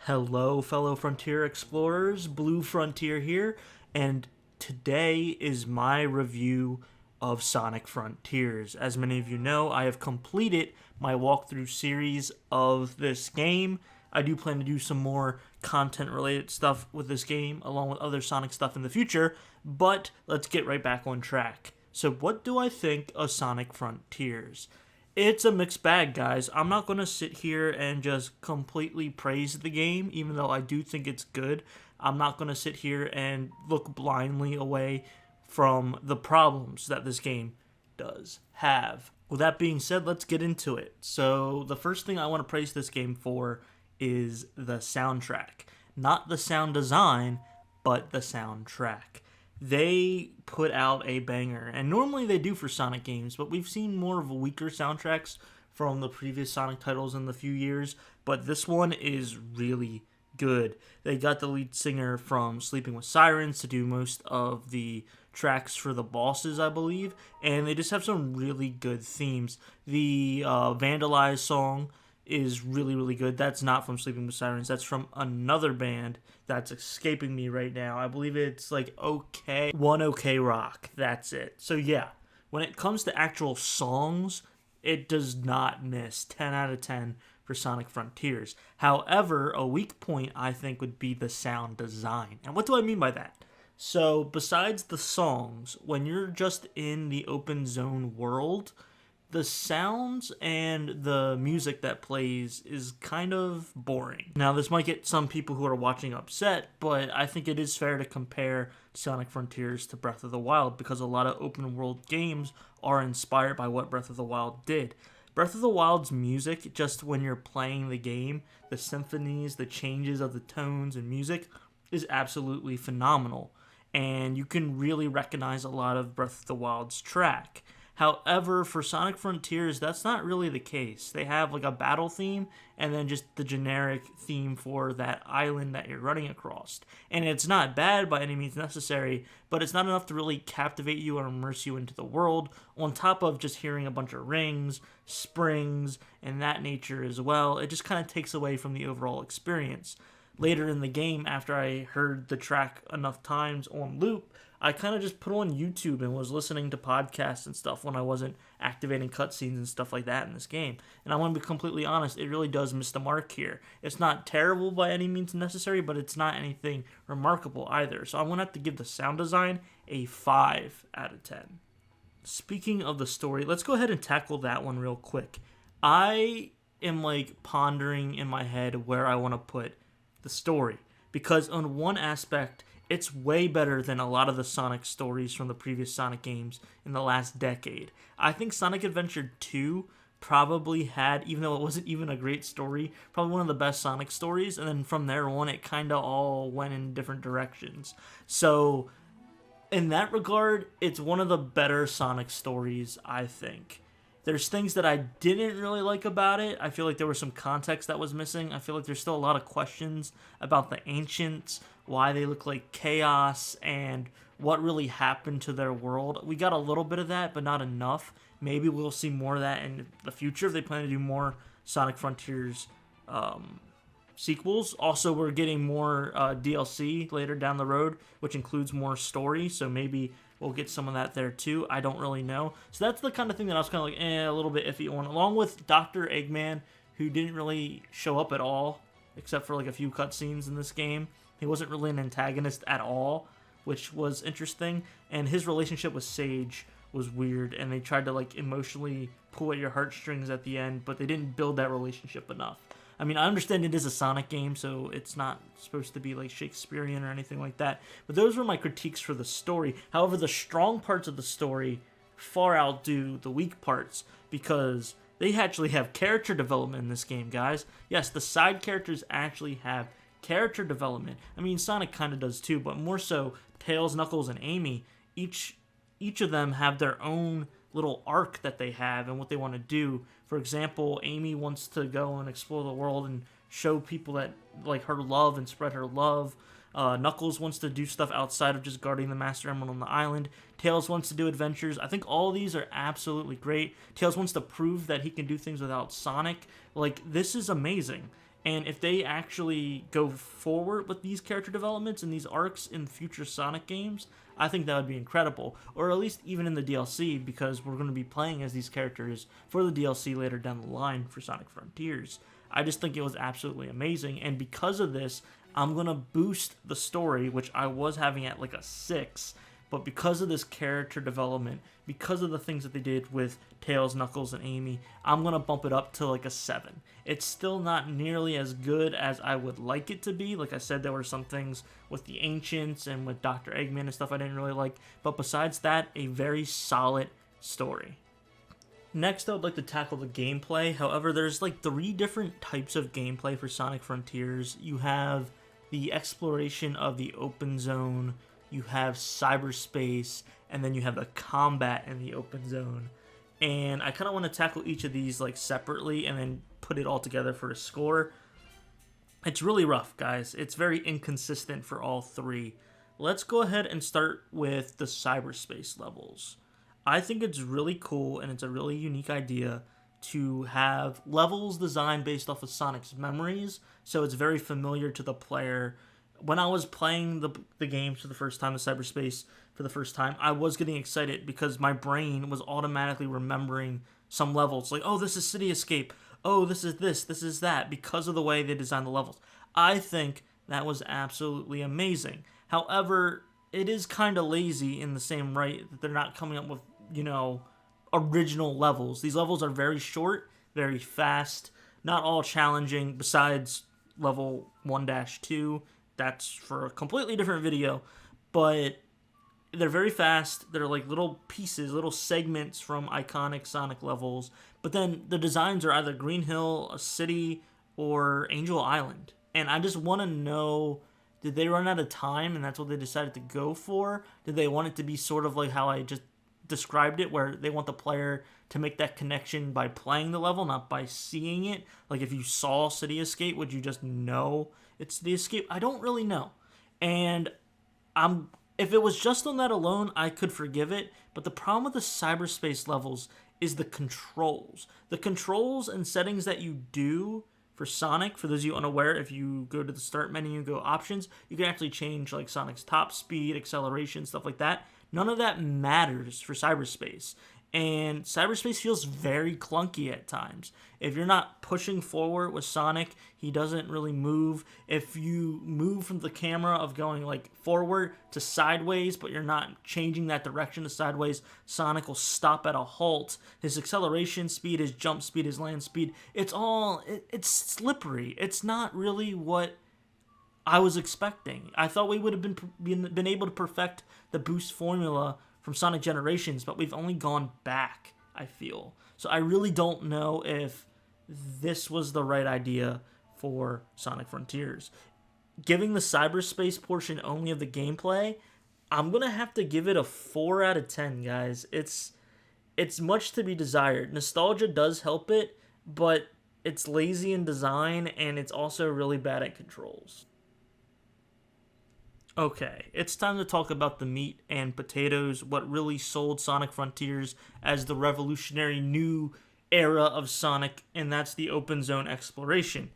Hello, fellow Frontier Explorers. Blue Frontier here, and today is my review of Sonic Frontiers. As many of you know, I have completed my walkthrough series of this game. I do plan to do some more content related stuff with this game, along with other Sonic stuff in the future, but let's get right back on track. So, what do I think of Sonic Frontiers? It's a mixed bag, guys. I'm not going to sit here and just completely praise the game, even though I do think it's good. I'm not going to sit here and look blindly away from the problems that this game does have. With that being said, let's get into it. So, the first thing I want to praise this game for is the soundtrack. Not the sound design, but the soundtrack. They put out a banger, and normally they do for Sonic games, but we've seen more of weaker soundtracks from the previous Sonic titles in the few years, but this one is really good. They got the lead singer from Sleeping with Sirens to do most of the tracks for the bosses, I believe, and they just have some really good themes. The Vandalize song is really, really good. That's not from Sleeping with Sirens. That's from another band that's escaping me right now. I believe it's like One OK Rock. That's it. So yeah, when it comes to actual songs, it does not miss. 10 out of 10 for Sonic Frontiers. However, a weak point I think would be the sound design. And what do I mean by that? So besides the songs, when you're just in the open zone world, the sounds and the music that plays is kind of boring. Now, this might get some people who are watching upset, but I think it is fair to compare Sonic Frontiers to Breath of the Wild because a lot of open world games are inspired by what Breath of the Wild did. Breath of the Wild's music, just when you're playing the game, the symphonies, the changes of the tones and music, is absolutely phenomenal. And you can really recognize a lot of Breath of the Wild's track. However, for Sonic Frontiers, that's not really the case. They have like a battle theme and then just the generic theme for that island that you're running across. And it's not bad by any means necessary, but it's not enough to really captivate you or immerse you into the world, on top of just hearing a bunch of rings, springs, and that nature as well. It just kind of takes away from the overall experience. Later in the game, after I heard the track enough times on loop, I kind of just put on YouTube and was listening to podcasts and stuff when I wasn't activating cutscenes and stuff like that in this game. And I want to be completely honest, it really does miss the mark here. It's not terrible by any means necessary, but it's not anything remarkable either. So I'm going to have to give the sound design a 5 out of 10. Speaking of the story, let's go ahead and tackle that one real quick. I am like pondering in my head where I want to put the story, because on one aspect, it's way better than a lot of the Sonic stories from the previous Sonic games in the last decade. I think Sonic Adventure 2 probably had, even though it wasn't even a great story, probably one of the best Sonic stories, and then from there on, it kind of all went in different directions. So, in that regard, it's one of the better Sonic stories, I think. There's things that I didn't really like about it. I feel like there was some context that was missing. I feel like there's still a lot of questions about the Ancients, why they look like chaos, and what really happened to their world. We got a little bit of that, but not enough. Maybe we'll see more of that in the future if they plan to do more Sonic Frontiers sequels. Also, we're getting more DLC later down the road, which includes more story, so maybe we'll get some of that there too. I don't really know. So that's the kind of thing that I was kind of like, a little bit iffy on, along with Dr. Eggman, who didn't really show up at all, except for like a few cutscenes in this game. He wasn't really an antagonist at all, which was interesting. And his relationship with Sage was weird, and they tried to like emotionally pull at your heartstrings at the end, but they didn't build that relationship enough. I mean, I understand it is a Sonic game, so it's not supposed to be like Shakespearean or anything like that. But those were my critiques for the story. However, the strong parts of the story far outdo the weak parts, because they actually have character development in this game, guys. Yes, the side characters actually have character development. I mean, Sonic kind of does too, but more so Tails, Knuckles, and Amy. Each of them have their own little arc that they have and what they want to do. For example, Amy wants to go and explore the world and show people that like her love and spread her love. Knuckles wants to do stuff outside of just guarding the Master Emerald on the island. Tails wants to do adventures. I think all of these are absolutely great. Tails wants to prove that he can do things without Sonic. Like, this is amazing. And if they actually go forward with these character developments and these arcs in future Sonic games, I think that would be incredible. Or at least even in the DLC, because we're going to be playing as these characters for the DLC later down the line for Sonic Frontiers. I just think it was absolutely amazing. And because of this, I'm going to boost the story, which I was having at like a 6. But because of this character development, because of the things that they did with Tails, Knuckles, and Amy, I'm going to bump it up to like a 7. It's still not nearly as good as I would like it to be. Like I said, there were some things with the Ancients and with Dr. Eggman and stuff I didn't really like. But besides that, a very solid story. Next, I would like to tackle the gameplay. However, there's like 3 different types of gameplay for Sonic Frontiers. You have the exploration of the open zone, you have cyberspace, and then you have the combat in the open zone. And I kind of want to tackle each of these like separately and then put it all together for a score. It's really rough, guys. It's very inconsistent for all 3. Let's go ahead and start with the cyberspace levels. I think it's really cool and it's a really unique idea to have levels designed based off of Sonic's memories, so it's very familiar to the player. When I was playing the games for the first time, the cyberspace for the first time, I was getting excited because my brain was automatically remembering some levels. Like, oh, this is City Escape. Oh, this is that, because of the way they designed the levels. I think that was absolutely amazing. However, it is kind of lazy in the same right that they're not coming up with, original levels. These levels are very short, very fast, not all challenging, besides level 1-2. That's for a completely different video, but they're very fast. They're like little pieces, little segments from iconic Sonic levels, but then the designs are either Green Hill, a city, or Angel Island. And I just want to know, did they run out of time and that's what they decided to go for? Did they want it to be sort of like how I just described it, where they want the player to make that connection by playing the level, not by seeing it? Like if you saw City Escape, would you just know it's City Escape? I don't really know. And if it was just on that alone, I could forgive it. But the problem with the cyberspace levels is the controls. The controls and settings that you do for Sonic, for those of you unaware, if you go to the start menu and go options, you can actually change like Sonic's top speed, acceleration, stuff like that. None of that matters for cyberspace. And cyberspace feels very clunky at times. If you're not pushing forward with Sonic, he doesn't really move. If you move from the camera of going like forward to sideways, but you're not changing that direction to sideways, Sonic will stop at a halt. His acceleration speed, his jump speed, his land speed, it's slippery. It's not really what I was expecting. I thought we would have been able to perfect the boost formula from Sonic Generations, but we've only gone back, I feel. So I really don't know if this was the right idea for Sonic Frontiers. Giving the cyberspace portion only of the gameplay, I'm going to have to give it a 4 out of 10, guys. It's much to be desired. Nostalgia does help it, but it's lazy in design, and it's also really bad at controls. Okay, it's time to talk about the meat and potatoes, what really sold Sonic Frontiers as the revolutionary new era of Sonic, and that's the open zone exploration.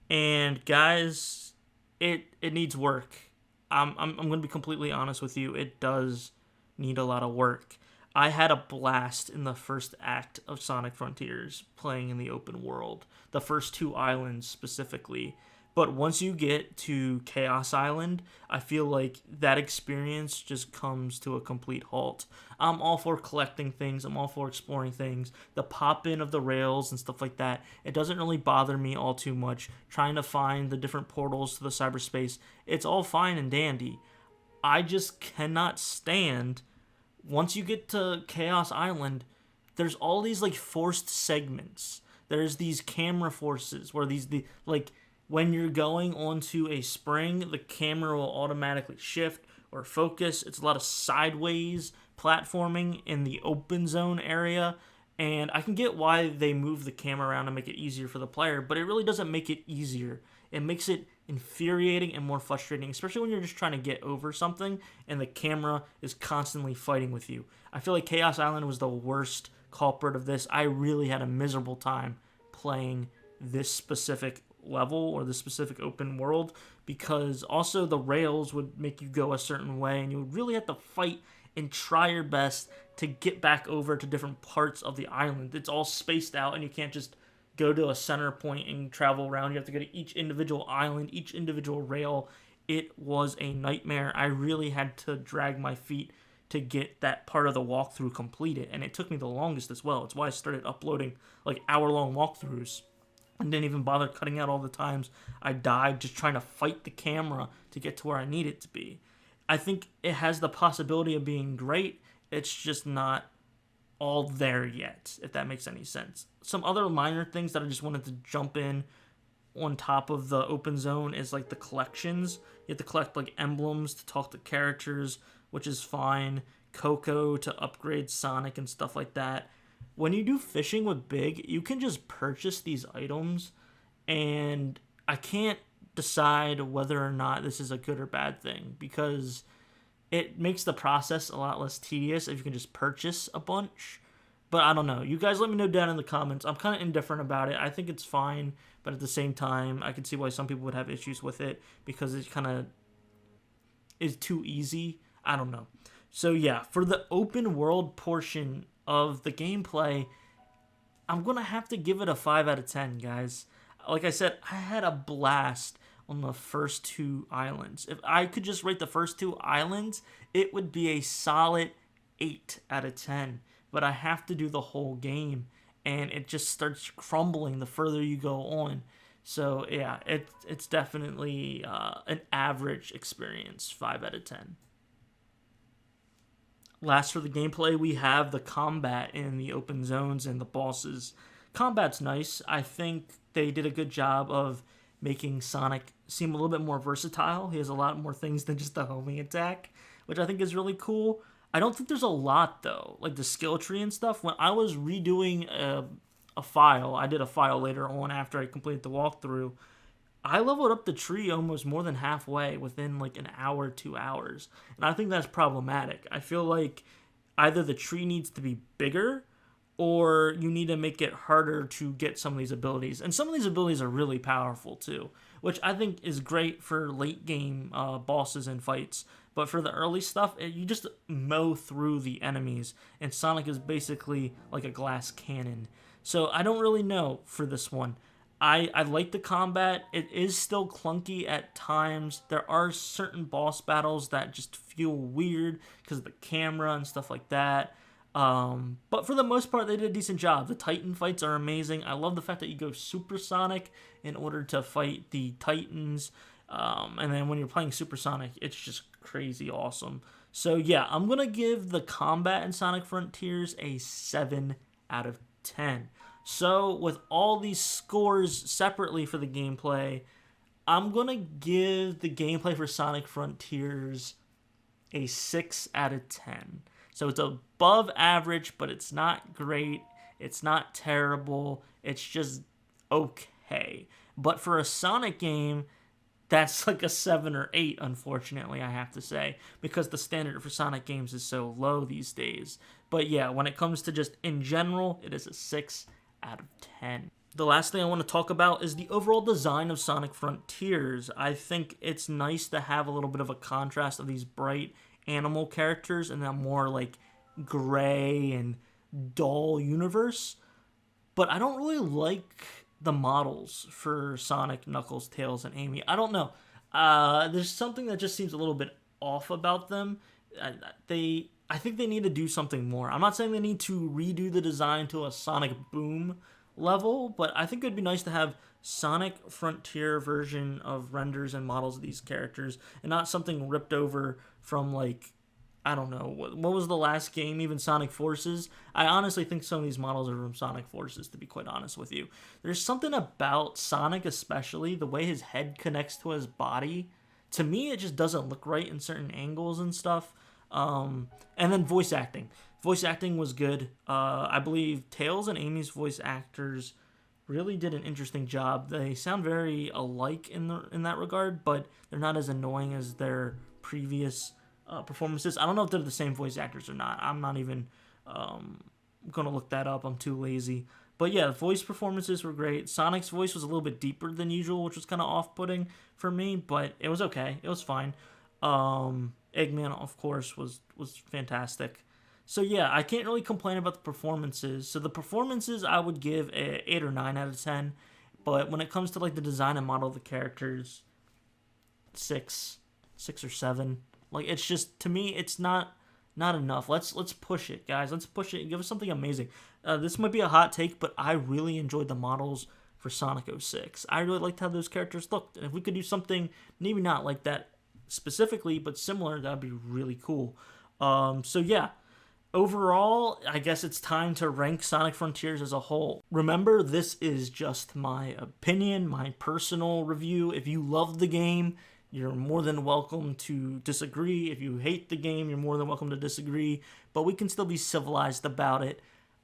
And guys, it needs work. I'm going to be completely honest with you, it does need a lot of work. I had a blast in the first act of Sonic Frontiers playing in the open world, the first 2 islands specifically. But once you get to Chaos Island, I feel like that experience just comes to a complete halt. I'm all for collecting things. I'm all for exploring things. The pop-in of the rails and stuff like that, it doesn't really bother me all too much. Trying to find the different portals to the cyberspace, it's all fine and dandy. I just cannot stand, once you get to Chaos Island, there's all these like forced segments. There's these camera forces where when you're going onto a spring, the camera will automatically shift or focus. It's a lot of sideways platforming in the open zone area. And I can get why they move the camera around to make it easier for the player, but it really doesn't make it easier. It makes it infuriating and more frustrating, especially when you're just trying to get over something and the camera is constantly fighting with you. I feel like Chaos Island was the worst culprit of this. I really had a miserable time playing this specific level or the specific open world, because also the rails would make you go a certain way and you would really have to fight and try your best to get back over to different parts of the island. It's all spaced out and you can't just go to a center point and travel around. You have to go to each individual island, each individual rail. It was a nightmare. I really had to drag my feet to get that part of the walkthrough completed, and it took me the longest as well. It's why I started uploading like hour-long walkthroughs and didn't even bother cutting out all the times I died just trying to fight the camera to get to where I need it to be. I think it has the possibility of being great. It's just not all there yet, if that makes any sense. Some other minor things that I just wanted to jump in on top of the open zone is like the collections. You have to collect like emblems to talk to characters, which is fine. Coco to upgrade Sonic and stuff like that. When you do fishing with Big, you can just purchase these items, and I can't decide whether or not this is a good or bad thing, because it makes the process a lot less tedious if you can just purchase a bunch. But I don't know. You guys let me know down in the comments. I'm kind of indifferent about it. I think it's fine, but at the same time, I can see why some people would have issues with it because it kind of is too easy. I don't know. So yeah, for the open world portion of the gameplay, I'm going to have to give it a 5 out of 10, guys. Like I said, I had a blast on the first 2 islands. If I could just rate the first 2 islands, it would be a solid 8 out of 10. But I have to do the whole game, and it just starts crumbling the further you go on. So yeah, it's definitely an average experience, 5 out of 10. Last for the gameplay, we have the combat in the open zones and the bosses. Combat's nice. I think they did a good job of making Sonic seem a little bit more versatile. He has a lot more things than just the homing attack, which I think is really cool. I don't think there's a lot, though, like the skill tree and stuff. When I was redoing a file, I did a file later on after I completed the walkthrough, I leveled up the tree almost more than halfway within like an hour, 2 hours. And I think that's problematic. I feel like either the tree needs to be bigger or you need to make it harder to get some of these abilities. And some of these abilities are really powerful too, which I think is great for late game bosses and fights. But for the early stuff, you just mow through the enemies, and Sonic is basically like a glass cannon. So I don't really know for this one. I like the combat. It is still clunky at times. There are certain boss battles that just feel weird because of the camera and stuff like that. But for the most part, they did a decent job. The Titan fights are amazing. I love the fact that you go supersonic in order to fight the Titans. And then when you're playing supersonic, it's just crazy awesome. So yeah, I'm going to give the combat in Sonic Frontiers a 7 out of 10. So with all these scores separately for the gameplay, I'm going to give the gameplay for Sonic Frontiers a 6 out of 10. So it's above average, but it's not great. It's not terrible. It's just okay. But for a Sonic game, that's like a 7 or 8, unfortunately, I have to say, because the standard for Sonic games is so low these days. But yeah, when it comes to just in general, it is a 6 out of 10. The last thing I want to talk about is the overall design of Sonic Frontiers. I think it's nice to have a little bit of a contrast of these bright animal characters and that more like gray and dull universe. But I don't really like the models for Sonic, Knuckles, Tails, and Amy. I don't know. There's something that just seems a little bit off about them. I think they need to do something more. I'm not saying they need to redo the design to a Sonic Boom level, but I think it would be nice to have Sonic Frontier version of renders and models of these characters, and not something ripped over from, like, I don't know, what was the last game, even Sonic Forces? I honestly think some of these models are from Sonic Forces, to be quite honest with you. There's something about Sonic, especially, the way his head connects to his body. To me, it just doesn't look right in certain angles and stuff. And then voice acting. Voice acting was good. I believe Tails and Amy's voice actors really did an interesting job. They sound very alike in that regard, but they're not as annoying as their previous performances. I don't know if they're the same voice actors or not. I'm not even going to look that up. I'm too lazy. But yeah, the voice performances were great. Sonic's voice was a little bit deeper than usual, which was kind of off-putting for me, but it was okay. It was fine. Eggman, of course, was fantastic. So yeah, I can't really complain about the performances. So the performances I would give a 8 or 9 out of 10. But when it comes to like the design and model of the characters, 6 or 7. Like, it's just, to me, it's not enough. Let's push it, guys. Let's push it and give us something amazing. This might be a hot take, but I really enjoyed the models for Sonic 06. I really liked how those characters looked. And if we could do something, maybe not like that specifically, but similar, that'd be really cool. So yeah, overall, I guess it's time to rank Sonic Frontiers as a whole. Remember, this is just my opinion, my personal review. If you love the game, you're more than welcome to disagree. If you hate the game, you're more than welcome to disagree. But we can still be civilized about it.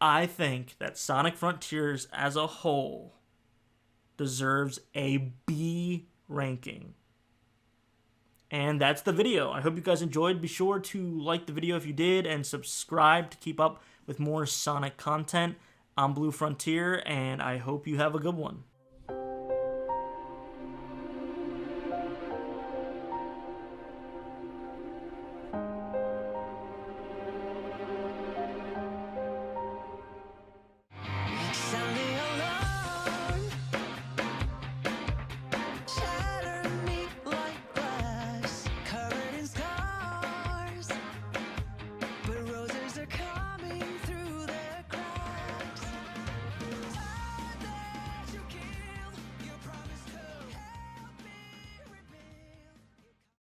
I think that Sonic Frontiers as a whole deserves a B ranking. And that's the video. I hope you guys enjoyed. Be sure to like the video if you did and subscribe to keep up with more Sonic content. I'm Blue Frontier, and I hope you have a good one.